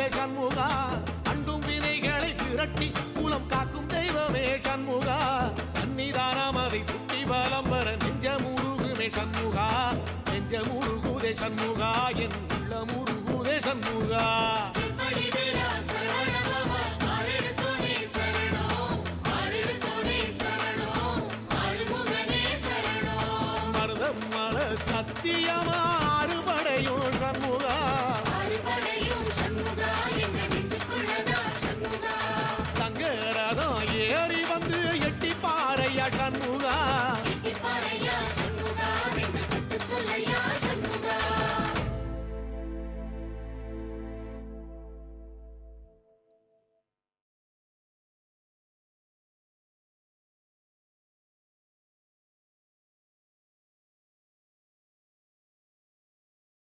முருகுதே சண்முகா அண்டும் வினைகளை விரட்டி குலம் காக்கும் தெய்வமே சண்முகா சன்னிதானம் அதை சுற்றி பலம் வர நெஞ்ச முருகுமே சண்முகா நெஞ்ச முருகுதே சண்முகா என் உள்ள முருகுதே சண்முகா